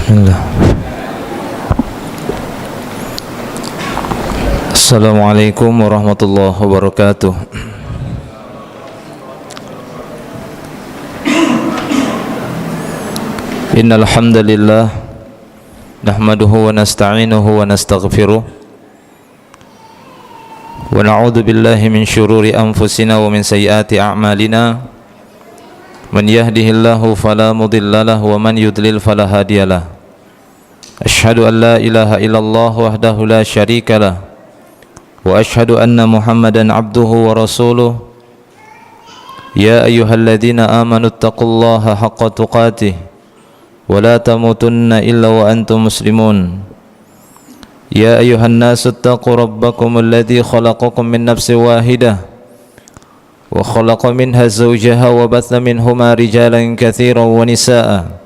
Bismillah. Assalamualaikum warahmatullahi wabarakatuh. Innal hamdalillah nahmaduhu wa nasta'inuhu wa nastaghfiruh wa na'udzu billahi min syururi anfusina wa min sayyiati a'malina. Man yahdihillahu fala mudilla lahu wa man yudlil fala hadiyalah. Asyhadu an la ilaha illallah wahdahu la syarika lah wa asyhadu anna Muhammadan abduhu wa rasuluh. Ya ayyuhalladzina amanu taqullaha haqqa tuqatih wa la tamutunna illa wa antum muslimun. Ya ayyuhan nasu taqu rabbakum alladzi khalaqakum min nafsin wahidah wa khalaqa minha zawjaha wa batha minhuma rijalan katsiran wa nisaa.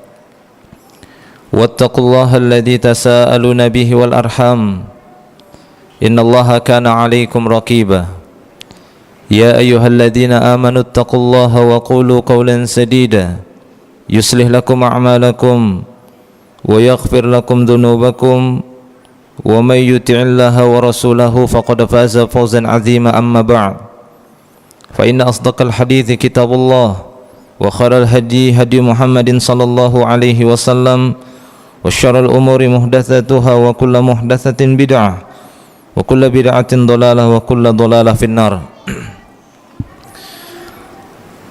Wattaqullaha alladzi tasaaluna bihi wal arham. Innallaha kana 'alaikum raqiba. Ya ayyuhalladzina amanu taqullaha wa qulu qawlan sadida yuslih lakum a'malakum wa yaghfir lakum dhunubakum wa may yuti'illaha wa rasulahu faqad faza fawzan 'azima. Amma ba'd. Fa inna asdaqal hadithi kitabullah wa khairal hadi hadi Muhammadin sallallahu alaihi wasallam wa syarrul umuri muhdatsatuha wa kullu muhdatsatin bid'ah wa kullu bid'atin dhalalah wa kullu dhalalah finnar.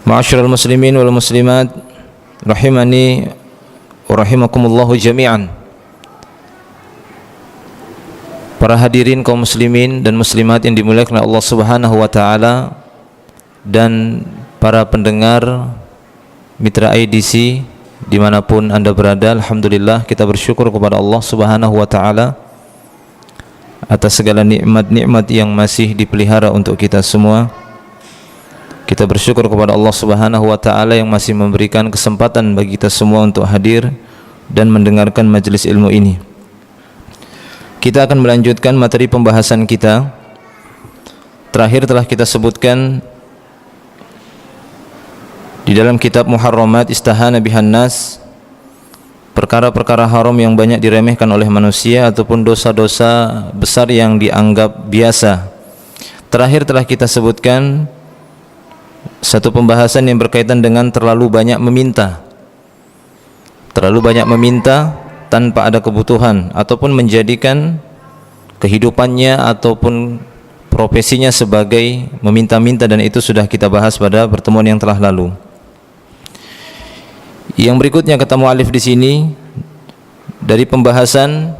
Ma'asyiral muslimin wal muslimat rahimani wa rahimakumullahu jami'an. Para hadirin kaum muslimin dan muslimat yang dimuliakan Allah Subhanahu wa taala, dan para pendengar Mitra IDC dimanapun anda berada, alhamdulillah kita bersyukur kepada Allah Subhanahu wa ta'ala atas segala nikmat-nikmat yang masih dipelihara untuk kita semua. Kita bersyukur kepada Allah Subhanahu wa ta'ala yang masih memberikan kesempatan bagi kita semua untuk hadir dan mendengarkan majelis ilmu ini. Kita akan melanjutkan materi pembahasan kita. Terakhir telah kita sebutkan di dalam kitab Muharramat Istahana bihan nas, perkara-perkara haram yang banyak diremehkan oleh manusia ataupun dosa-dosa besar yang dianggap biasa. Terakhir telah kita sebutkan satu pembahasan yang berkaitan dengan terlalu banyak meminta. Terlalu banyak meminta tanpa ada kebutuhan, ataupun menjadikan kehidupannya ataupun profesinya sebagai meminta-minta, dan itu sudah kita bahas pada pertemuan yang telah lalu. Yang berikutnya kata mu'alif di sini dari pembahasan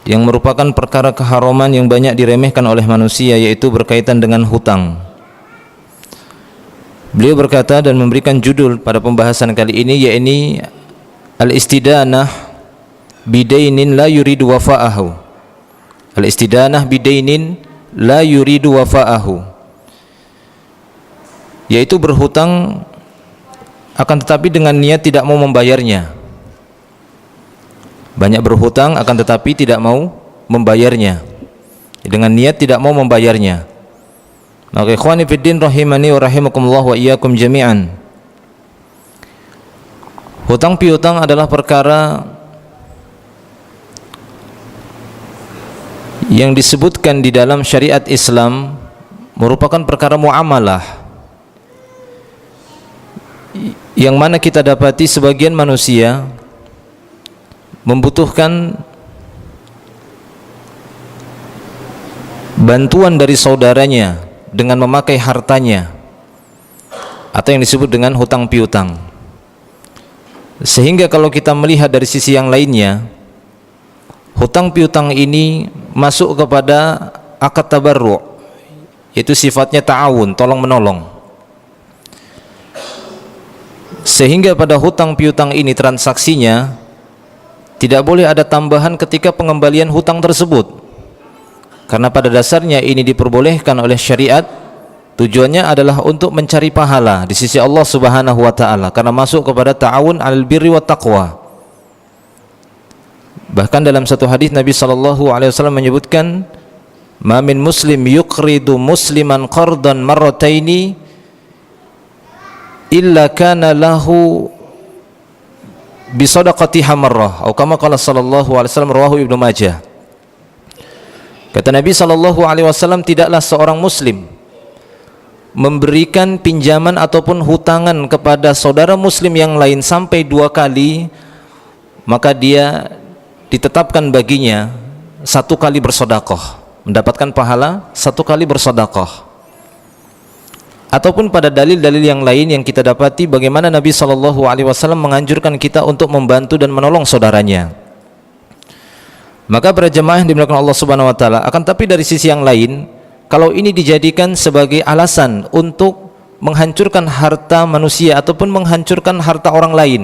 yang merupakan perkara keharaman yang banyak diremehkan oleh manusia, yaitu berkaitan dengan hutang. Beliau berkata dan memberikan judul pada pembahasan kali ini, yakni al-istidanah bidainin la yuridu wafa'ahu. Al-istidanah bidainin la yuridu wafa'ahu, yaitu berhutang akan tetapi dengan niat tidak mau membayarnya. Banyak berhutang akan tetapi tidak mau membayarnya, dengan niat tidak mau membayarnya. Maka ikhwani fiddin rahimani wa rahimakumullah wa iyyakum jami'an, hutang piutang adalah perkara yang disebutkan di dalam syariat Islam merupakan perkara muamalah, yang mana kita dapati sebagian manusia membutuhkan bantuan dari saudaranya dengan memakai hartanya, atau yang disebut dengan hutang piutang. Sehingga kalau kita melihat dari sisi yang lainnya, hutang piutang ini masuk kepada akad tabarru', yaitu sifatnya ta'awun, tolong menolong. Sehingga pada hutang piutang ini transaksinya tidak boleh ada tambahan ketika pengembalian hutang tersebut, karena pada dasarnya ini diperbolehkan oleh syariat. Tujuannya adalah untuk mencari pahala di sisi Allah Subhanahu wa ta'ala, karena masuk kepada ta'awun 'alal birri wat taqwa. Bahkan dalam satu hadis Nabi sallallahu alaihi wasallam menyebutkan, "Ma min muslim yuqridu musliman qardan marrataini illa kana lahu bi sadaqatiha marrah atau kama qala sallallahu alaihi wasallam, rawahu Ibnu Majah. Kata Nabi sallallahu alaihi wasallam, tidaklah seorang muslim memberikan pinjaman ataupun hutangan kepada saudara muslim yang lain sampai 2 kali, maka dia ditetapkan baginya 1 kali bersedekah, mendapatkan pahala 1 kali bersedekah. Ataupun pada dalil-dalil yang lain yang kita dapati bagaimana Nabi sallallahu alaihi wasallam menganjurkan kita untuk membantu dan menolong saudaranya. Maka para jemaah yang dimuliakan Allah Subhanahu wa taala, akan tapi dari sisi yang lain, kalau ini dijadikan sebagai alasan untuk menghancurkan harta manusia ataupun menghancurkan harta orang lain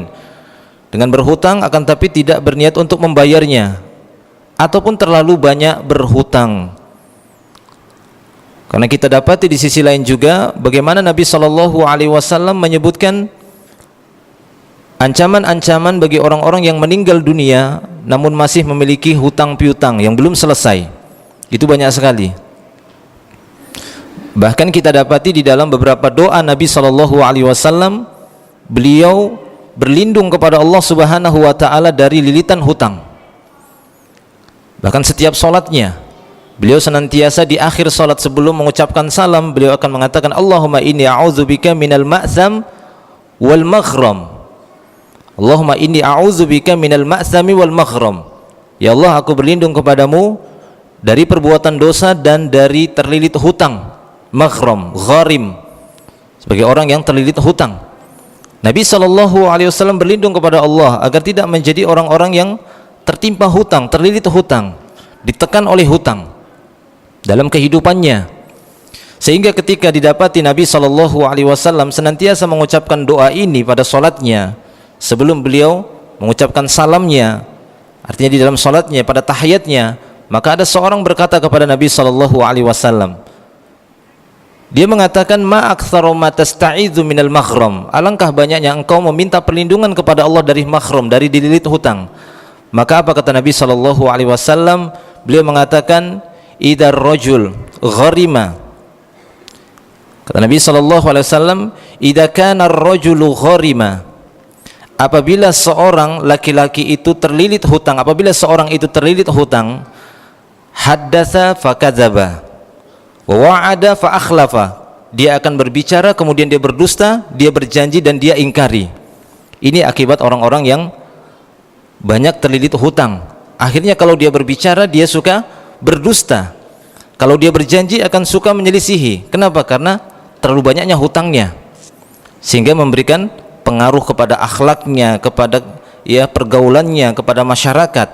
dengan berhutang akan tapi tidak berniat untuk membayarnya, ataupun terlalu banyak berhutang. Karena kita dapati di sisi lain juga bagaimana Nabi Shallallahu Alaihi Wasallam menyebutkan ancaman-ancaman bagi orang-orang yang meninggal dunia namun masih memiliki hutang piutang yang belum selesai. Itu banyak sekali. Bahkan kita dapati di dalam beberapa doa Nabi Shallallahu Alaihi Wasallam, beliau berlindung kepada Allah Subhanahu Wa Taala dari lilitan hutang. Bahkan setiap solatnya, beliau senantiasa di akhir solat sebelum mengucapkan salam, beliau akan mengatakan, Allahumma inni a'udzubika minal ma'tham wal maghram. Allahumma inni a'udzubika minal ma'thami wal maghram. Ya Allah, aku berlindung kepadamu dari perbuatan dosa dan dari terlilit hutang. Maghram, gharim, sebagai orang yang terlilit hutang. Nabi SAW berlindung kepada Allah agar tidak menjadi orang-orang yang tertimpa hutang, terlilit hutang, ditekan oleh hutang dalam kehidupannya. Sehingga ketika didapati Nabi SAW senantiasa mengucapkan doa ini pada solatnya sebelum beliau mengucapkan salamnya, artinya di dalam solatnya pada tahiyatnya, maka ada seorang berkata kepada Nabi SAW, dia mengatakan, ma aktsaru ma tasta'idzu minal maghram, alangkah banyaknya engkau meminta perlindungan kepada Allah dari maghram, dari dililit hutang. Maka apa kata Nabi SAW? Beliau mengatakan, idar rajul gharima, kata Nabi SAW, idza kana ar-rajulu gharima, apabila seorang laki-laki itu terlilit hutang, apabila seorang itu terlilit hutang, haddatsa fakadzaba wa wa'ada fa akhlafa, dia akan berbicara kemudian dia berdusta, dia berjanji dan dia ingkari. Ini akibat orang-orang yang banyak terlilit hutang. Akhirnya kalau dia berbicara dia suka berdusta, kalau dia berjanji akan suka menyelisihi. Kenapa? Karena terlalu banyaknya hutangnya, sehingga memberikan pengaruh kepada akhlaknya, kepada pergaulannya, kepada masyarakat.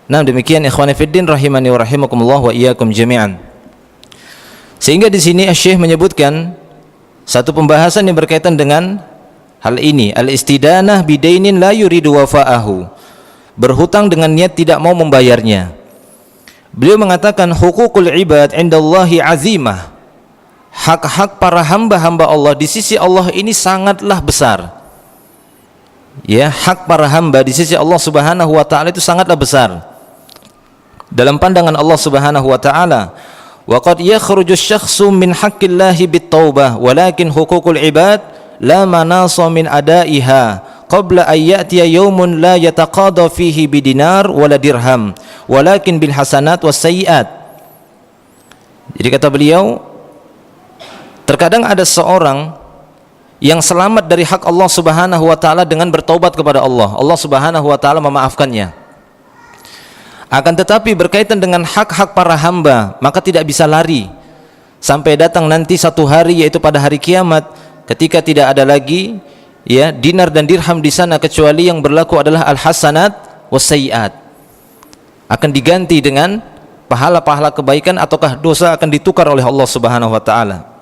Nah, demikian ikhwani fiddin rahimani wa rahimakumullah wa iyyakum jami'an. Sehingga di sini Syekh menyebutkan satu pembahasan yang berkaitan dengan hal ini, al-istidanah bidainin la yuridu wafa'ahu, berhutang dengan niat tidak mau membayarnya. Beliau mengatakan hukukul ibad indallahi azimah, hak-hak para hamba-hamba Allah di sisi Allah ini sangatlah besar. Ya, hak para hamba di sisi Allah Subhanahu wa taala itu sangatlah besar. Dalam pandangan Allah Subhanahu wa taala, wa qad yakhruju asy-syakhsu min haqqillahi bit-taubah walakin hukukul ibad la manasa min adaiha qabla an ya'tiya yawmun la yataqada fihi bidinar wala dirham walakin bil hasanat was sayyi'at. Jadi kata beliau, terkadang ada seorang yang selamat dari hak Allah Subhanahu wa taala dengan bertaubat kepada Allah. Allah Subhanahu wa taala memaafkannya. Akan tetapi berkaitan dengan hak-hak para hamba, maka tidak bisa lari sampai datang nanti satu hari, yaitu pada hari kiamat, ketika tidak ada lagi dinar dan dirham di sana, kecuali yang berlaku adalah al-hasanat was-sayyi'at. Akan diganti dengan pahala-pahala kebaikan ataukah dosa akan ditukar oleh Allah Subhanahu wa taala.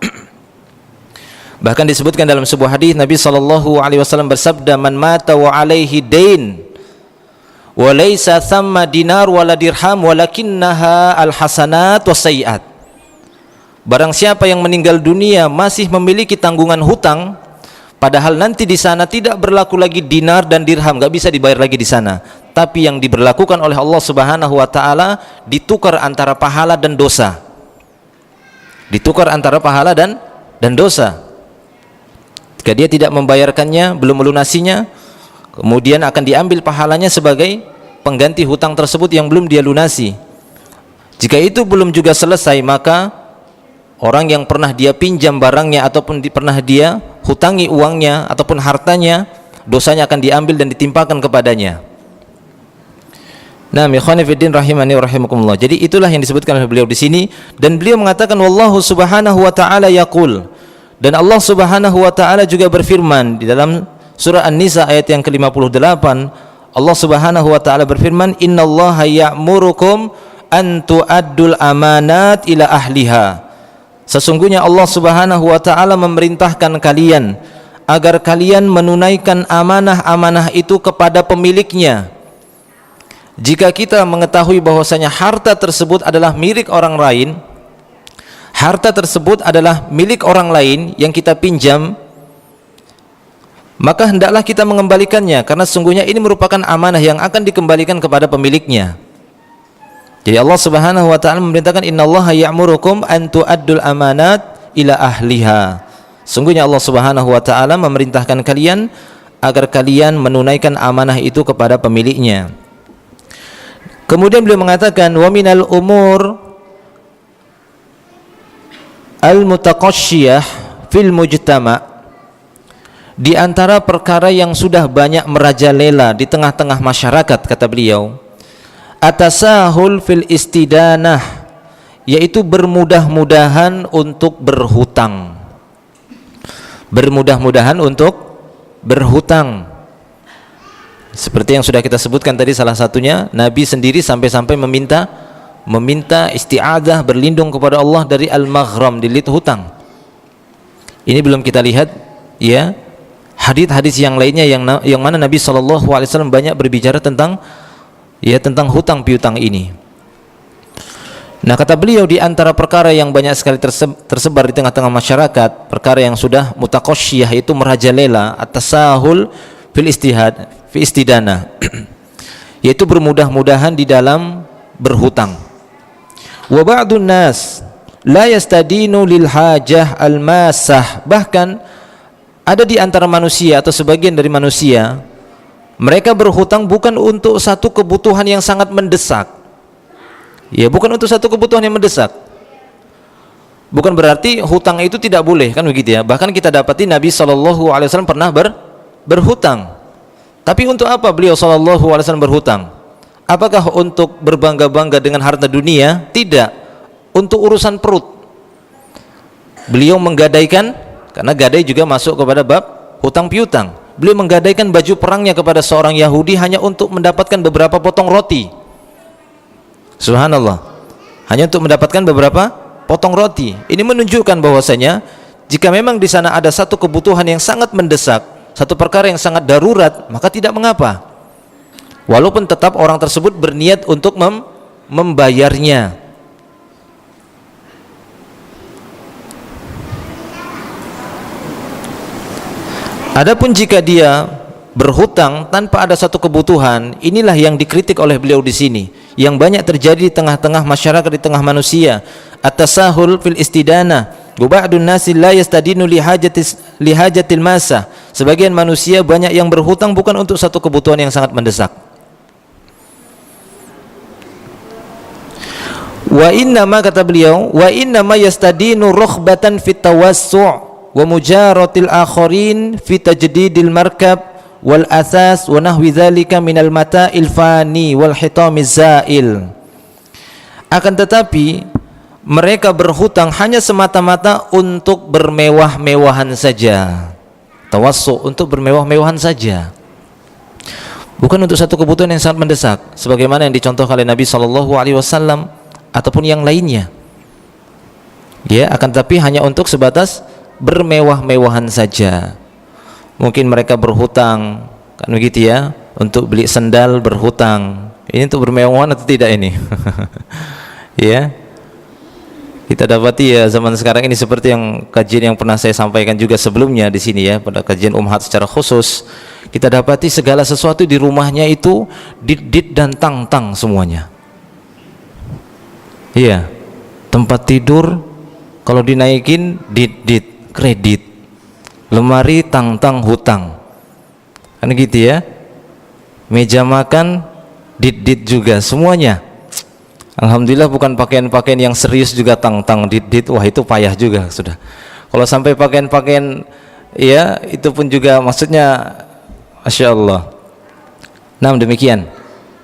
Bahkan disebutkan dalam sebuah hadis Nabi SAW bersabda, man mata wa alaihi dain walaysa thamma dinar wala dirham walakinnaha alhasanat wasayyi'at. Barang siapa yang meninggal dunia masih memiliki tanggungan hutang, padahal nanti di sana tidak berlaku lagi dinar dan dirham, nggak bisa dibayar lagi di sana, tapi yang diberlakukan oleh Allah Subhanahu wa taala ditukar antara pahala dan dosa. Ditukar antara pahala dan dosa. Jika dia tidak membayarkannya, belum melunasinya, kemudian akan diambil pahalanya sebagai pengganti hutang tersebut yang belum dia lunasi. Jika itu belum juga selesai, maka orang yang pernah dia pinjam barangnya ataupun pernah dia hutangi uangnya ataupun hartanya, dosanya akan diambil dan ditimpakan kepadanya. Nah, ikhwani fiddin rahimani wa rahimakumullah. Jadi itulah yang disebutkan oleh beliau di sini, dan beliau mengatakan wallahu subhanahu wa ta'ala yaqul, dan Allah subhanahu wa ta'ala juga berfirman di dalam surah An-Nisa ayat yang ke-58. Allah subhanahu wa ta'ala berfirman, innallaha ya'murukum an tu'addul amanat ila ahliha. Sesungguhnya Allah subhanahu wa ta'ala memerintahkan kalian agar kalian menunaikan amanah-amanah itu kepada pemiliknya. Jika kita mengetahui bahwasanya harta tersebut adalah milik orang lain, harta tersebut adalah milik orang lain yang kita pinjam, maka hendaklah kita mengembalikannya, karena sesungguhnya ini merupakan amanah yang akan dikembalikan kepada pemiliknya. Jadi Allah subhanahu wa ta'ala memerintahkan innallaha ya'murukum an tu'addul amanat ila ahliha. Sungguhnya Allah subhanahu wa ta'ala memerintahkan kalian agar kalian menunaikan amanah itu kepada pemiliknya. Kemudian beliau mengatakan wa minal umur al-mutaqasyiyah fil mujtama', di antara perkara yang sudah banyak merajalela di tengah-tengah masyarakat, kata beliau, atasahul fil istidanah, yaitu bermudah-mudahan untuk berhutang. Bermudah-mudahan untuk berhutang. Seperti yang sudah kita sebutkan tadi, salah satunya Nabi sendiri sampai-sampai meminta isti'adzah, berlindung kepada Allah dari al-maghram, dilit hutang. Ini belum kita lihat ya hadis-hadis yang lainnya yang mana Nabi SAW banyak berbicara tentang hutang piutang ini. Nah, kata beliau, di antara perkara yang banyak sekali tersebar di tengah-tengah masyarakat, perkara yang sudah mutaqasyiyah, itu merajalela, at-tasahul fi istidana yaitu bermudah-mudahan di dalam berhutang. Wa ba'dun nas la yastadinu lil hajah al-masah, bahkan ada di antara manusia atau sebagian dari manusia, mereka berhutang bukan untuk satu kebutuhan yang sangat mendesak. Ya, bukan untuk satu kebutuhan yang mendesak. Bukan berarti hutang itu tidak boleh, kan begitu ya. Bahkan kita dapati Nabi SAW pernah berhutang. Tapi untuk apa beliau SAW berhutang? Apakah untuk berbangga-bangga dengan harta dunia? Tidak. Untuk urusan perut. Beliau menggadaikan, karena gadai juga masuk kepada bab hutang piutang. Beliau menggadaikan baju perangnya kepada seorang Yahudi hanya untuk mendapatkan beberapa potong roti. Subhanallah. Hanya untuk mendapatkan beberapa potong roti. Ini menunjukkan bahwasanya jika memang di sana ada satu kebutuhan yang sangat mendesak, satu perkara yang sangat darurat, maka tidak mengapa, walaupun tetap orang tersebut berniat untuk membayarnya. Adapun jika dia berhutang tanpa ada satu kebutuhan, inilah yang dikritik oleh beliau di sini, yang banyak terjadi di tengah-tengah masyarakat, di tengah manusia. At-tasahul fil istidana, ba'dun nasi la yastadinu li hajatil masa. Sebagian manusia banyak yang berhutang bukan untuk satu kebutuhan yang sangat mendesak. Wa innama, kata beliau, wa innama yastadinu rukhbatan fit tawassu' wa mujaratil akharin fi tajdidil markab wal asas wa nahwi dzalika minal mata'il fani wal hitamiz zail. Akan tetapi mereka berhutang hanya semata-mata untuk bermewah-mewahan saja. Tawassu, untuk bermewah-mewahan saja, bukan untuk satu kebutuhan yang sangat mendesak, sebagaimana yang dicontohkan oleh Nabi SAW ataupun yang lainnya. Ya, akan tetapi hanya untuk sebatas bermewah-mewahan saja. Mungkin mereka berhutang, kan begitu ya, untuk beli sendal berhutang. Ini untuk bermewah-mewahan atau tidak ini? Ya, kita dapati ya zaman sekarang ini, seperti yang kajian yang pernah saya sampaikan juga sebelumnya di sini ya, pada kajian Umhat secara khusus, kita dapati segala sesuatu di rumahnya itu dit dan tang semuanya. Iya, tempat tidur kalau dinaikin dit kredit, lemari tang hutang, kan gitu ya. meja makan, dit-dit juga, semuanya. Alhamdulillah bukan pakaian-pakaian yang serius juga, tang-tang, dit-dit, wah itu payah juga sudah. Kalau sampai pakaian-pakaian ya itu pun juga maksudnya Masya Allah. Nah demikian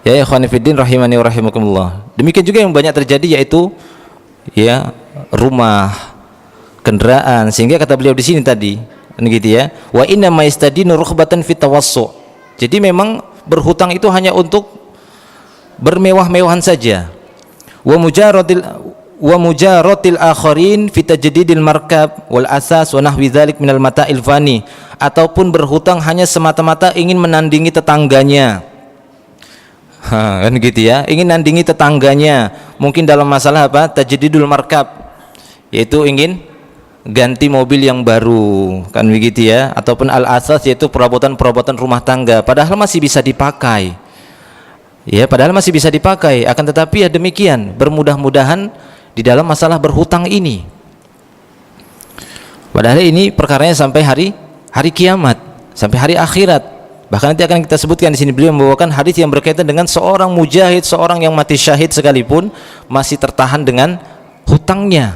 ya ikhwani fiddin rahimani wa rahimakumullah. Demikian juga yang banyak terjadi yaitu ya rumah, kendaraan, sehingga kata beliau di sini tadi gitu ya, wa inna ma yastadinu rukhbatan fit tawassu. Jadi memang berhutang itu hanya untuk bermewah-mewahan saja. Wa mujaratil akharin fi tajdidil markab wal asas wa nahwi dzalik minal mata'il fani, ataupun berhutang hanya semata-mata ingin menandingi tetangganya. Kan gitu ya, ingin nandingi tetangganya, mungkin dalam masalah apa? Tajdidul markab, yaitu ingin ganti mobil yang baru, kan begitu ya, ataupun al asas yaitu perabotan-perabotan rumah tangga, padahal masih bisa dipakai. Ya, padahal masih bisa dipakai, akan tetapi ya demikian, bermudah-mudahan di dalam masalah berhutang ini. Padahal ini perkaranya sampai hari kiamat, sampai hari akhirat. Bahkan nanti akan kita sebutkan di sini, beliau membawakan hadis yang berkaitan dengan seorang mujahid, seorang yang mati syahid sekalipun masih tertahan dengan hutangnya.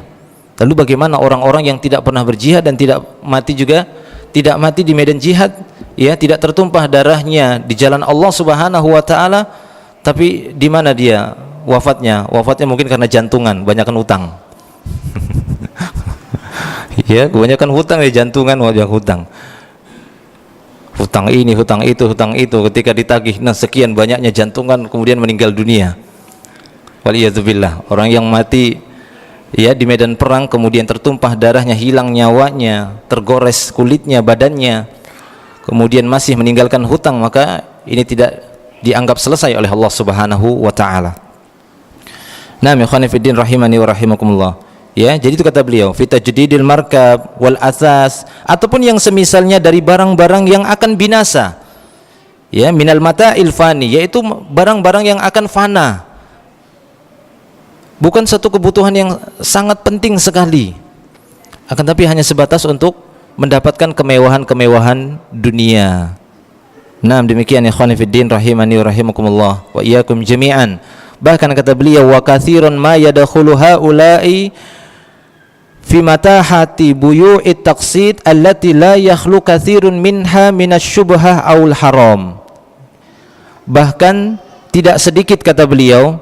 Lalu bagaimana orang-orang yang tidak pernah berjihad dan tidak mati juga, tidak mati di medan jihad, ya, tidak tertumpah darahnya di jalan Allah Subhanahu wa taala, tapi di mana dia wafatnya? Wafatnya mungkin karena jantungan, banyakkan hutang. Ya, kebanyakan hutang ya, jantungan, wajah hutang. Hutang ini, hutang itu, ketika ditagih, nah sekian banyaknya jantungan, kemudian meninggal dunia. Waliyadzubillah. Orang yang mati ya di medan perang, kemudian tertumpah darahnya, hilang nyawanya, tergores kulitnya, badannya, kemudian masih meninggalkan hutang, maka ini tidak dianggap selesai oleh Allah Subhanahu wa taala. Nah, ikhwani fiddin rahimani wa rahimakumullah. Ya, jadi itu kata beliau, fi tajdidil markab wal asas, ataupun yang semisalnya dari barang-barang yang akan binasa. Ya, minal mata'il fani, yaitu barang-barang yang akan fana. Bukan satu kebutuhan yang sangat penting sekali, akan tapi hanya sebatas untuk mendapatkan kemewahan-kemewahan dunia. Nah, demikian ikhwani fiddin rahimani wa rahimakumullah wa iyyakum jami'an. Bahkan kata beliau, wa katsiran ma yadkhulu haula'i fi matahati buyu'it taqsid allati la yakhlu katsirun minha minasyubhah aul haram. Bahkan tidak sedikit kata beliau,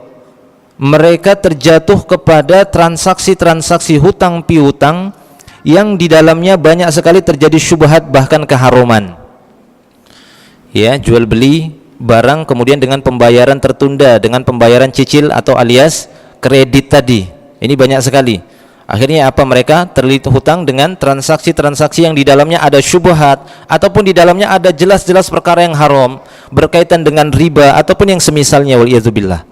mereka terjatuh kepada transaksi-transaksi hutang piutang yang di dalamnya banyak sekali terjadi syubhat bahkan keharuman. Ya, jual beli barang kemudian dengan pembayaran tertunda, dengan pembayaran cicil atau alias kredit tadi. Ini banyak sekali. Akhirnya apa, mereka terlilit hutang dengan transaksi-transaksi yang di dalamnya ada syubhat ataupun di dalamnya ada jelas-jelas perkara yang haram berkaitan dengan riba ataupun yang semisalnya, waliyadzubillah.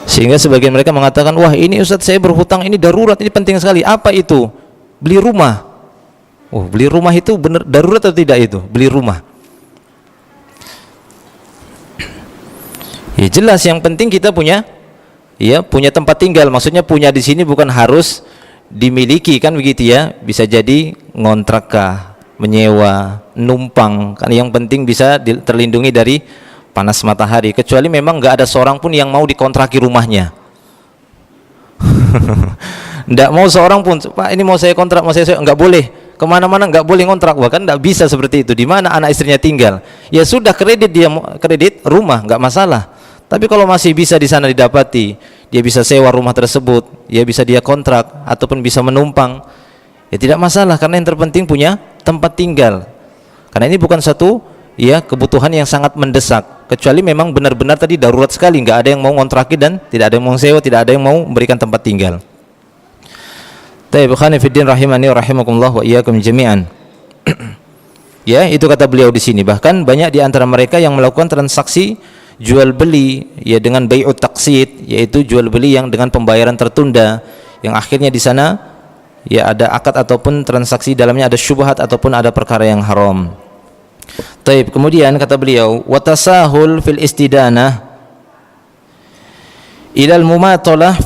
Sehingga sebagian mereka mengatakan, wah ini Ustaz saya berhutang, ini darurat, ini penting sekali. Apa itu? Beli rumah. Oh, beli rumah itu benar darurat atau tidak itu? Beli rumah. Ya jelas, yang penting kita punya tempat tinggal. Maksudnya punya di sini bukan harus dimiliki, kan begitu ya. Bisa jadi ngontrak kah, menyewa, numpang. Kan yang penting bisa terlindungi dari panas matahari. Kecuali memang nggak ada seorang pun yang mau dikontraki rumahnya. Nggak mau seorang pun, Pak ini mau saya kontrak, mau saya nggak boleh. Kemana-mana nggak boleh ngontrak, bahkan nggak bisa seperti itu. Di mana anak istrinya tinggal, ya sudah kredit, dia kredit rumah nggak masalah. Tapi kalau masih bisa di sana didapati, dia bisa sewa rumah tersebut, ya bisa dia kontrak ataupun bisa menumpang, ya tidak masalah, karena yang terpenting punya tempat tinggal. Karena ini bukan satu ya kebutuhan yang sangat mendesak, kecuali memang benar-benar tadi darurat sekali, nggak ada yang mau ngontraki dan tidak ada yang mau sewa, tidak ada yang mau memberikan tempat tinggal. Taib khani fiddin rahimani wa rahimakumullah wa iyyakum jami'an. Ya, itu kata beliau di sini. Bahkan banyak di antara mereka yang melakukan transaksi jual beli ya dengan bai'ut taqsid, yaitu jual beli yang dengan pembayaran tertunda, yang akhirnya di sana ya ada akad ataupun transaksi dalamnya ada syubhat ataupun ada perkara yang haram. Taib, kemudian kata beliau, wa tasahul fil istidanah ilal mumatalah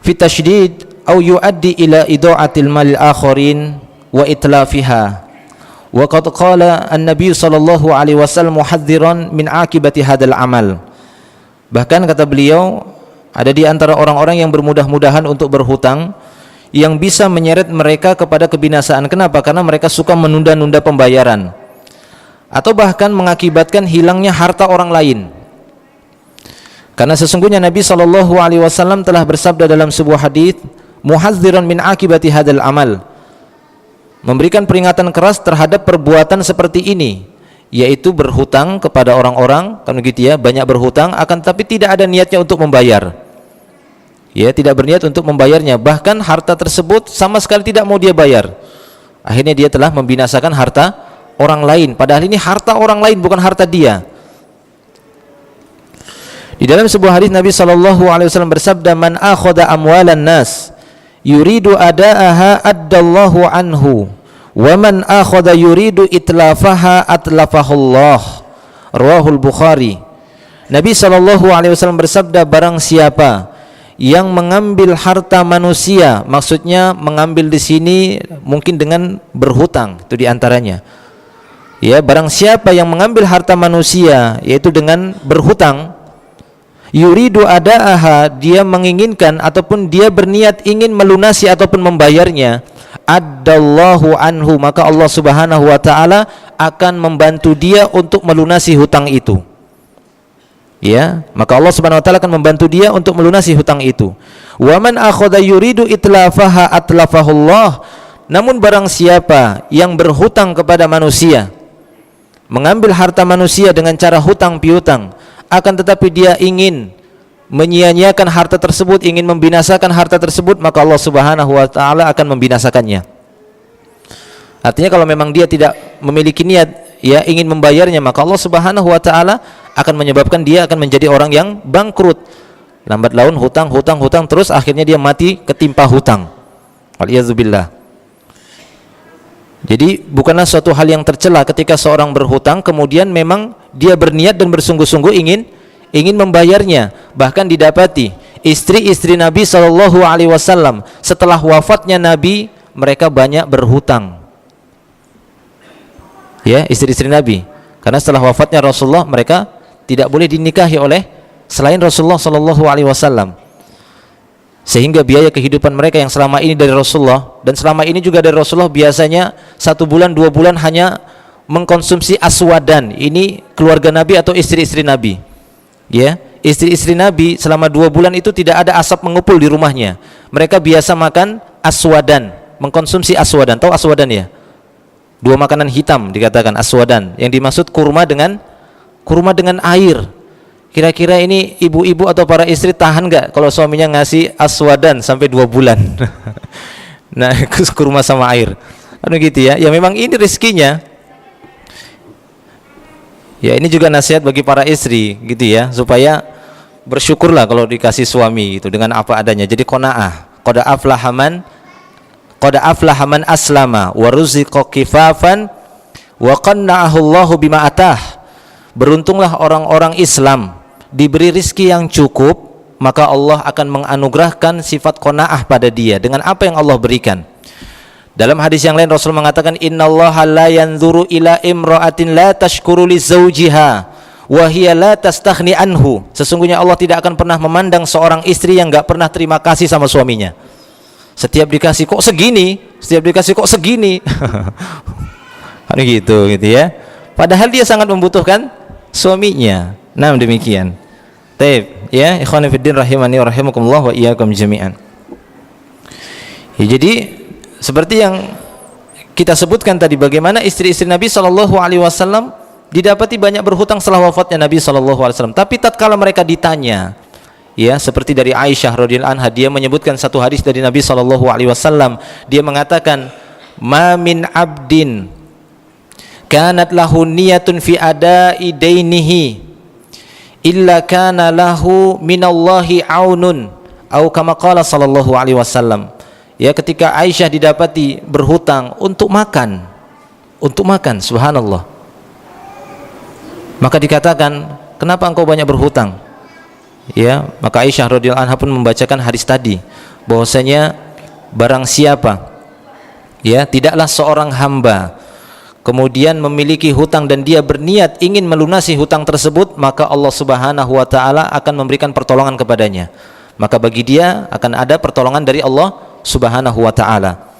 fi tasydid au yuaddi ila ida'atil mal akharin wa itlafiha wa qad qala an-nabiy sallallahu alaihi wasallam muhadziran min akibati hadzal amal. Bahkan kata beliau, ada di antara orang-orang yang bermudah-mudahan untuk berhutang yang bisa menyeret mereka kepada kebinasaan. Kenapa? Karena mereka suka menunda-nunda pembayaran atau bahkan mengakibatkan hilangnya harta orang lain. Karena sesungguhnya Nabi sallallahu alaihi wasallam telah bersabda dalam sebuah hadis, muhadziran min akibati hadzal amal, memberikan peringatan keras terhadap perbuatan seperti ini, yaitu berhutang kepada orang-orang, kan begitu ya, banyak berhutang akan tapi tidak ada niatnya untuk membayar. Ya, tidak berniat untuk membayarnya, bahkan harta tersebut sama sekali tidak mau dia bayar. Akhirnya dia telah membinasakan harta orang lain, padahal ini harta orang lain, bukan harta dia. Di dalam sebuah hadis Nabi sallallahu alaihi wasallam bersabda, man akhadha amwalan nas yuridu adaaha addallahu anhu wa man akhadha yuridu itlafaha atlafahullah. Rawahul Bukhari. Nabi sallallahu alaihi wasallam bersabda, barang siapa yang mengambil harta manusia, maksudnya mengambil di sini mungkin dengan berhutang, itu diantaranya. Ya, barang siapa yang mengambil harta manusia yaitu dengan berhutang, yuridu adaaha, dia menginginkan ataupun dia berniat ingin melunasi ataupun membayarnya, addallahu anhu, maka Allah Subhanahu wa taala akan membantu dia untuk melunasi hutang itu. Ya, maka Allah Subhanahu wa taala akan membantu dia untuk melunasi hutang itu. Wa man akhadha yuridu itlafaha atlafahullah, namun barang siapa yang berhutang kepada manusia, mengambil harta manusia dengan cara hutang piutang, akan tetapi dia ingin menyia-nyiakan harta tersebut, ingin membinasakan harta tersebut, maka Allah Subhanahu wa taala akan membinasakannya. Artinya kalau memang dia tidak memiliki niat ya ingin membayarnya, maka Allah Subhanahu wa taala akan menyebabkan dia akan menjadi orang yang bangkrut. Lambat laun hutang terus akhirnya dia mati ketimpa hutang. Waliyadzubillah. Jadi bukanlah suatu hal yang tercela ketika seorang berhutang kemudian memang dia berniat dan bersungguh-sungguh ingin membayarnya. Bahkan didapati istri-istri Nabi sallallahu alaihi wasallam setelah wafatnya Nabi, mereka banyak berhutang. Ya, istri-istri Nabi. Karena setelah wafatnya Rasulullah, mereka tidak boleh dinikahi oleh selain Rasulullah sallallahu alaihi wasallam. Sehingga biaya kehidupan mereka yang selama ini dari Rasulullah dan selama ini juga dari Rasulullah biasanya 1 bulan 2 bulan hanya mengkonsumsi aswadan. Ini keluarga Nabi atau istri-istri Nabi. Ya, istri-istri Nabi selama 2 bulan itu tidak ada asap mengepul di rumahnya. Mereka biasa makan aswadan, mengkonsumsi aswadan. Tahu aswadan ya? 2 makanan hitam dikatakan aswadan. Yang dimaksud kurma dengan air. Kira-kira ini ibu-ibu atau para istri tahan nggak kalau suaminya ngasih aswadan sampai 2 bulan? Nah, kurma sama air. Aduh gitu ya. Ya memang ini rezekinya. Ya ini juga nasihat bagi para istri gitu ya, supaya bersyukurlah kalau dikasih suami itu dengan apa adanya. Jadi qanaah. Qad aflaha man aslama wa ruziqa kifafan wa qanna'ahu Allahu bima atah. Beruntunglah orang-orang Islam diberi rizki yang cukup, maka Allah akan menganugerahkan sifat qanaah pada dia dengan apa yang Allah berikan. Dalam hadis yang lain Rasul mengatakan, innallaha la yanzuru ila imra'atin la tashkuru li zawjiha wa hiya la tastaghni anhu. Sesungguhnya Allah tidak akan pernah memandang seorang istri yang enggak pernah terima kasih sama suaminya. Setiap dikasih kok segini, kan gitu ya. Padahal dia sangat membutuhkan suaminya. Nah, demikian. Taib, ya, ikhwani fiddin rahimani wa rahimakumullah wa iyyakum jami'an. Ya, jadi seperti yang kita sebutkan tadi, bagaimana istri-istri Nabi sallallahu alaihi wasallam didapati banyak berhutang setelah wafatnya Nabi sallallahu alaihi wasallam. Tapi tatkala mereka ditanya, ya, seperti dari Aisyah radhiyallahu anha, dia menyebutkan satu hadis dari Nabi sallallahu alaihi wasallam. Dia mengatakan, "Ma min 'abdin kanat lahu niyatun fi ada'i dainihi illa kana lahu minallahi aunun," atau kama qala sallallahu alaihi wasallam. Ya, ketika Aisyah didapati berhutang untuk makan, subhanallah, maka dikatakan, kenapa engkau banyak berhutang? Ya, maka Aisyah radhiyallahu anha pun membacakan hadis tadi, bahwasanya barang siapa, ya, tidaklah seorang hamba kemudian memiliki hutang dan dia berniat ingin melunasi hutang tersebut, maka Allah Subhanahu wa taala akan memberikan pertolongan kepadanya. Maka bagi dia akan ada pertolongan dari Allah Subhanahu wa taala.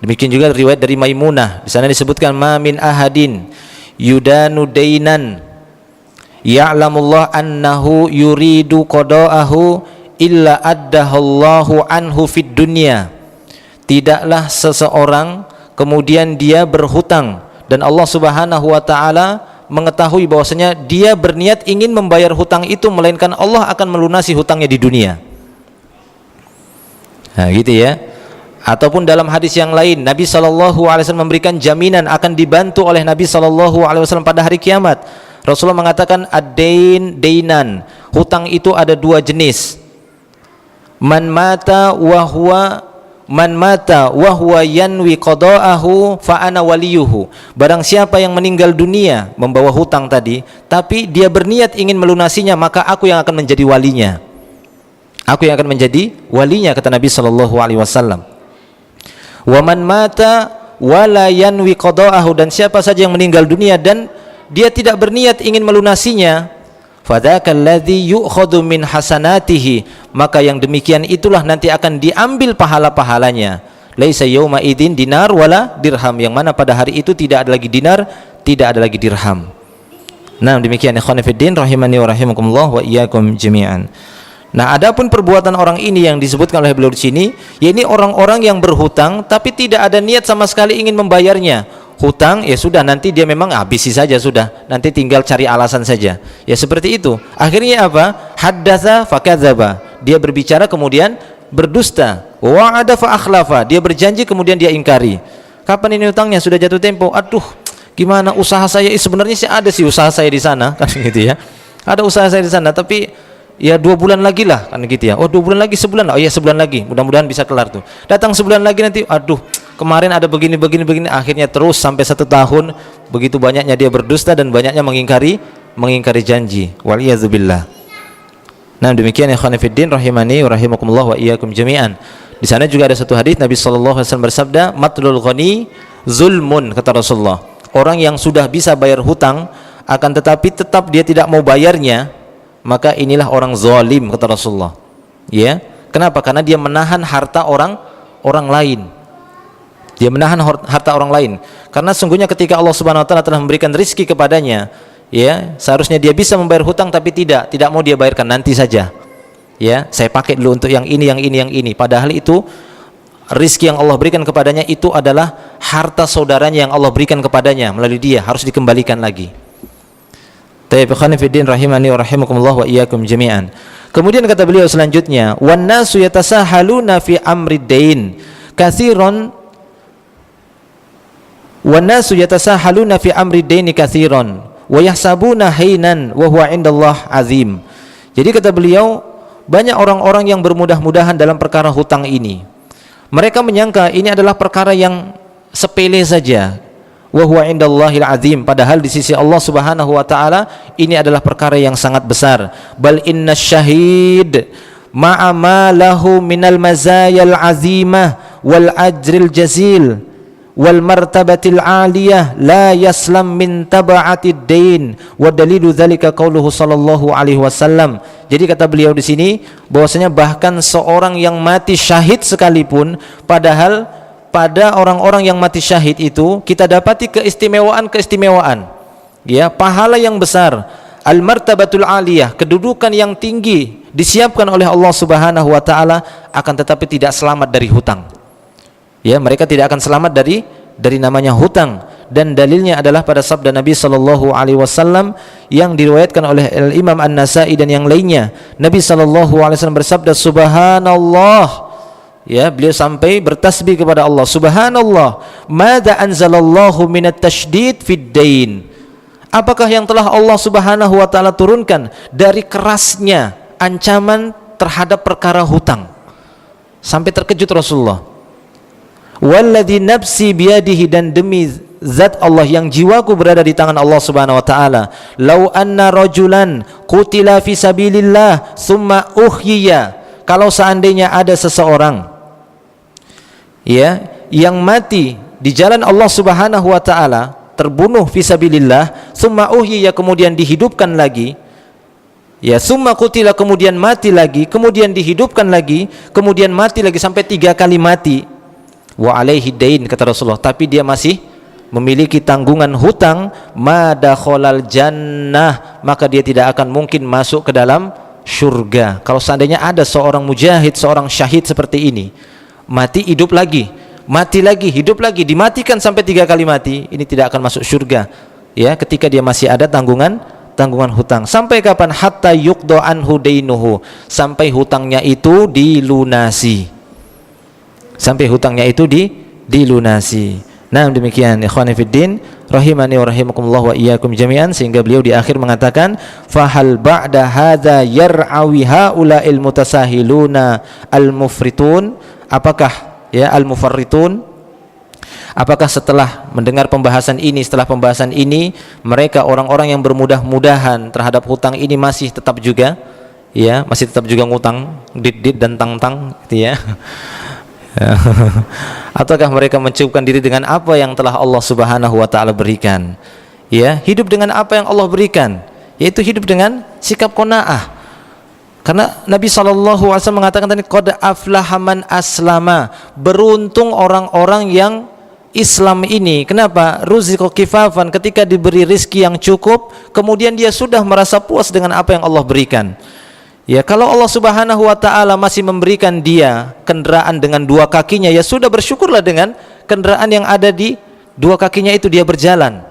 Demikian juga riwayat dari Maimunah, di sana disebutkan ma min ahadin yudanu dainan ya'lamullah annahu yuridu qada'ahu illa addahallahu anhu fid dunya. Tidaklah seseorang kemudian dia berhutang dan Allah Subhanahu wa taala mengetahui bahwasanya dia berniat ingin membayar hutang itu, melainkan Allah akan melunasi hutangnya di dunia. Nah, gitu ya. Ataupun dalam hadis yang lain, Nabi SAW memberikan jaminan akan dibantu oleh Nabi SAW pada hari kiamat. Rasulullah mengatakan ad-dain dainan, hutang itu ada dua jenis. Man mata wa huwa yanwi qada'ahu fa ana waliyuhu. Barang siapa yang meninggal dunia membawa hutang tadi, tapi dia berniat ingin melunasinya, maka aku yang akan menjadi walinya. Aku yang akan menjadi walinya, kata Nabi SAW. Wa man mata wa la yanwi qada'ahu, dan siapa saja yang meninggal dunia dan dia tidak berniat ingin melunasinya, fadzakal ladzi yu'khadhu min hasanatihi, maka yang demikian itulah nanti akan diambil pahala-pahalanya. Laisa yauma idzin dinar wala dirham, yang mana pada hari itu tidak ada lagi dinar, tidak ada lagi dirham. Nah, demikian ikhwan fillah rahimani wa rahimakumullah wa iyyakum jami'an. Nah, adapun perbuatan orang ini yang disebutkan oleh beliau di sini, yakni orang-orang yang berhutang tapi tidak ada niat sama sekali ingin membayarnya. Hutang ya sudah, nanti dia memang habisi saja sudah, nanti tinggal cari alasan saja. Ya seperti itu. Akhirnya apa? Haddatsa fakadzaba. Dia berbicara kemudian berdusta. Wa'ada fa akhlafa. Dia berjanji kemudian dia ingkari. Kapan ini hutangnya? Sudah jatuh tempo. Aduh, gimana usaha saya? Sebenarnya sih ada sih usaha saya di sana, kan gitu ya. Ada usaha saya di sana, tapi ya 2 bulan lagi lah, kan gitu ya. Oh 2 bulan lagi, sebulan. Oh iya sebulan lagi, mudah-mudahan bisa kelar tuh. Datang sebulan lagi nanti, aduh kemarin ada begini, akhirnya terus sampai 1 tahun. Begitu banyaknya dia berdusta dan banyaknya mengingkari janji. Waliyadzubillah. Nah, demikian ikhwan fillah rahimani wa rahimakumullah wa iyyakum jami'an. Di sana juga ada satu hadis Nabi sallallahu alaihi wasallam bersabda, matlul ghani zulmun, kata Rasulullah. Orang yang sudah bisa bayar hutang akan tetapi tetap dia tidak mau bayarnya, maka inilah orang zalim, kata Rasulullah. Ya, kenapa? Karena dia menahan harta orang lain. Dia menahan harta orang lain. Karena sungguhnya ketika Allah Subhanahu wa taala telah memberikan rizki kepadanya, ya, seharusnya dia bisa membayar hutang, tapi tidak mau dia bayarkan, nanti saja. Ya, saya pakai dulu untuk yang ini. Padahal itu rizki yang Allah berikan kepadanya itu adalah harta saudaranya yang Allah berikan kepadanya melalui dia, harus dikembalikan lagi. Tayyib ikhwan fillah rahimani wa rahimakumullah wa iyyakum jami'an. Kemudian kata beliau selanjutnya, wan nasu yatasahaluna fi amrid dain katsiran, wan nasu yatasahaluna fi amrid dain katsiran wa yahsabuna hainan wa huwa indallah azim. Jadi kata beliau, banyak orang-orang yang bermudah-mudahan dalam perkara hutang ini. Mereka menyangka ini adalah perkara yang sepele saja. Wa huwa indallahil azim, padahal di sisi Allah Subhanahu wa taala ini adalah perkara yang sangat besar. Bal innasyahid ma'a ma lahu minal mazayal azimah wal ajril jazil wal martabatil aliyah la yaslam min taba'atid dain, wa dalilu dzalika qauluhu sallallahu alaihi wasallam. Jadi kata beliau di sini bahwasanya bahkan seorang yang mati syahid sekalipun, padahal pada orang-orang yang mati syahid itu kita dapati keistimewaan, ya, pahala yang besar, al martabatul aliyah, kedudukan yang tinggi disiapkan oleh Allah Subhanahu wa taala, akan tetapi tidak selamat dari hutang. Ya, mereka tidak akan selamat dari namanya hutang, dan dalilnya adalah pada sabda Nabi sallallahu alaihi wasallam yang diriwayatkan oleh Imam An-Nasa'i dan yang lainnya. Nabi sallallahu alaihi wasallam bersabda, subhanallah. Ya, beliau sampai bertasbih kepada Allah, subhanallah, madza anzalallahu minat tasydid fid dain. Apakah yang telah Allah Subhanahu wa taala turunkan dari kerasnya ancaman terhadap perkara hutang? Sampai terkejut Rasulullah. Walladzi nafsi biyadihi, dan demi zat Allah yang jiwaku berada di tangan Allah Subhanahu wa taala, lau anna rajulan qutila fi sabilillah tsumma uhyiya, kalau seandainya ada seseorang, ya, yang mati di jalan Allah Subhanahu wa taala, terbunuh fisabilillah, summa uhyiya kemudian dihidupkan lagi, ya summa qutila kemudian mati lagi, kemudian dihidupkan lagi, kemudian mati lagi sampai 3 kali mati, wa alaihi dain kata Rasulullah, tapi dia masih memiliki tanggungan hutang, madakhalal jannah, maka dia tidak akan mungkin masuk ke dalam surga. Kalau seandainya ada seorang mujahid, seorang syahid seperti ini, mati hidup lagi, mati lagi hidup lagi, dimatikan sampai 3 kali mati, ini tidak akan masuk surga, ya, ketika dia masih ada tanggungan hutang. Sampai kapan? Hatta yuqda anhu dainuhu, sampai hutangnya itu dilunasi, sampai hutangnya itu dilunasi. Nah, demikian ikhwani fiddin rahimani wa rahimakumullah wa iyyakum jami'an, sehingga beliau di akhir mengatakan fahal ba'da hadza yar'awi haula'il mutasahiluna al-mufritun, apakah ya al-mufarritun, apakah setelah mendengar pembahasan ini, setelah pembahasan ini, mereka orang-orang yang bermudah-mudahan terhadap hutang ini masih tetap juga, ya, masih tetap juga ngutang dit-dit dan tang-tang gitu ya. Ataukah mereka mencukupkan diri dengan apa yang telah Allah Subhanahu wa taala berikan, ya, hidup dengan apa yang Allah berikan, yaitu hidup dengan sikap qanaah. Karena Nabi SAW mengatakan tadi, qad aflaha man aslama, beruntung orang-orang yang Islam ini. Kenapa? Ruziqa kifafan, ketika diberi rizki yang cukup, kemudian dia sudah merasa puas dengan apa yang Allah berikan. Ya, kalau Allah Subhanahu wa taala masih memberikan dia kendaraan dengan 2 kakinya, ya sudah bersyukurlah dengan kendaraan yang ada di 2 kakinya itu dia berjalan.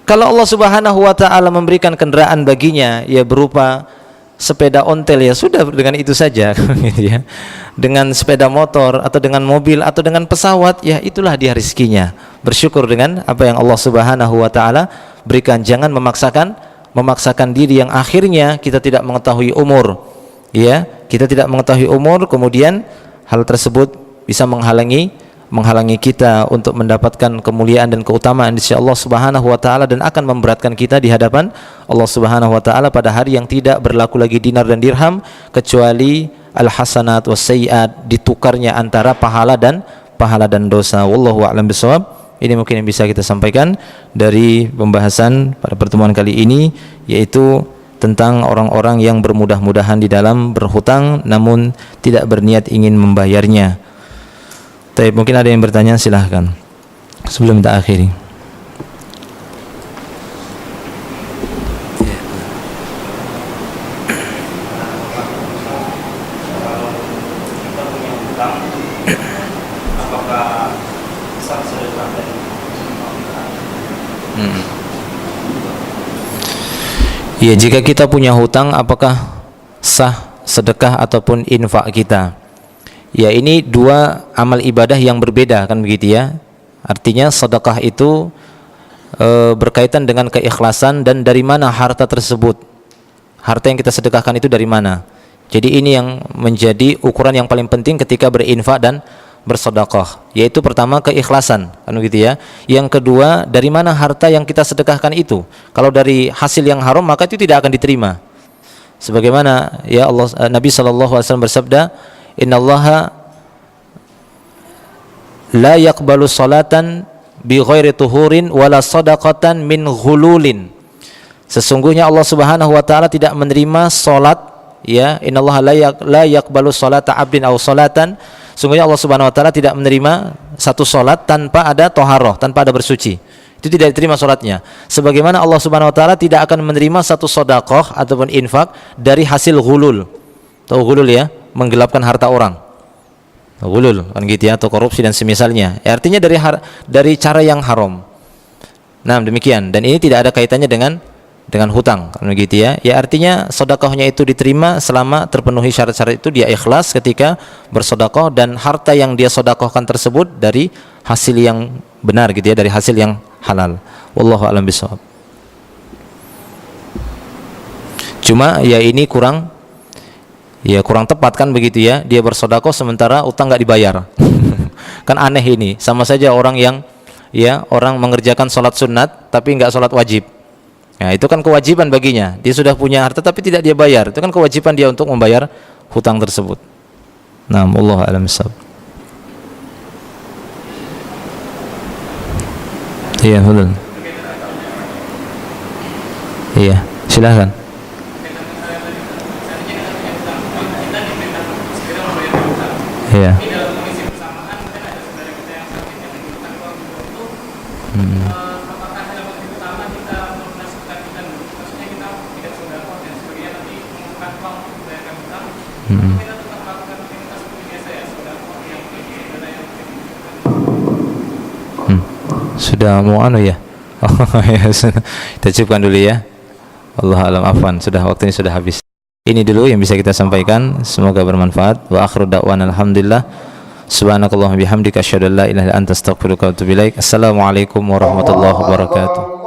Kalau Allah Subhanahu wa taala memberikan kendaraan baginya, ya berupa sepeda ontel, ya sudah dengan itu saja gitu ya. Dengan sepeda motor atau dengan mobil atau dengan pesawat, ya itulah dia rezekinya. Bersyukur dengan apa yang Allah Subhanahu wa taala berikan. Jangan memaksakan diri yang akhirnya kita tidak mengetahui umur, ya, kita tidak mengetahui umur, kemudian hal tersebut bisa menghalangi kita untuk mendapatkan kemuliaan dan keutamaan di sisi Allah Subhanahu wa taala, dan akan memberatkan kita di hadapan Allah Subhanahu wa taala pada hari yang tidak berlaku lagi dinar dan dirham, kecuali al-hasanat was sayyiat, ditukarnya antara pahala dan dosa. Wallahu a'lam bishawab. Ini mungkin yang bisa kita sampaikan dari pembahasan pada pertemuan kali ini, yaitu tentang orang-orang yang bermudah-mudahan di dalam berhutang namun tidak berniat ingin membayarnya. Tapi mungkin ada yang bertanya, silahkan sebelum kita akhiri. Ya, jika kita punya hutang, apakah sah sedekah ataupun infak kita? Ya, ini 2 amal ibadah yang berbeda, kan begitu ya. Artinya sedekah itu berkaitan dengan keikhlasan dan dari mana harta tersebut. Harta yang kita sedekahkan itu dari mana? Jadi ini yang menjadi ukuran yang paling penting ketika berinfak dan bersedekah, yaitu pertama keikhlasan, kan begitu ya. Yang kedua, dari mana harta yang kita sedekahkan itu. Kalau dari hasil yang haram, maka itu tidak akan diterima. Sebagaimana ya Nabi SAW bersabda, innallaha la yaqbalu salatan bi ghairi tuhurin wala sadaqatan min ghululin. Sesungguhnya Allah Subhanahu wa taala tidak menerima salat, ya, innallaha la yaqbalu salata 'abdin aw salatan. Sungguhnya Allah Subhanahu wa taala tidak menerima satu salat tanpa ada taharah, tanpa ada bersuci. Itu tidak diterima salatnya. Sebagaimana Allah Subhanahu wa taala tidak akan menerima satu sedekah ataupun infak dari hasil ghulul. Tahu ghulul ya? Menggelapkan harta orang. Ghulul kan gitu ya, atau korupsi dan semisalnya. Ya, artinya dari cara yang haram. Nah, demikian, dan ini tidak ada kaitannya dengan hutang, kan begitu ya. Ya, artinya sedekahnya itu diterima selama terpenuhi syarat-syarat itu, dia ikhlas ketika bersedekah, dan harta yang dia sedekahkan tersebut dari hasil yang benar gitu ya, dari hasil yang halal. Wallahu a'lam bishawab. Cuma ya ini kurang tepat, kan begitu ya. Dia bersedekah sementara utang nggak dibayar. Kan aneh ini. Sama saja orang mengerjakan sholat sunat tapi nggak sholat wajib. Nah, itu kan kewajiban baginya. Dia sudah punya harta tapi tidak dia bayar. Itu kan kewajiban dia untuk membayar hutang tersebut. Nah, wallahu a'lam bishawab. Iya, betul. Iya, silakan. Iya. Sudah mau anu ya? Oh ya, kita cukupkan dulu ya. Allah alam, afwan, sudah waktunya sudah habis. Ini dulu yang bisa kita sampaikan, semoga bermanfaat. Wa akhiru da'wana alhamdulillah. Subhanakallahumma bihamdika asyhadu an la ilaha illa anta astaghfiruka wa atubu ilaik. Assalamualaikum warahmatullahi wabarakatuh.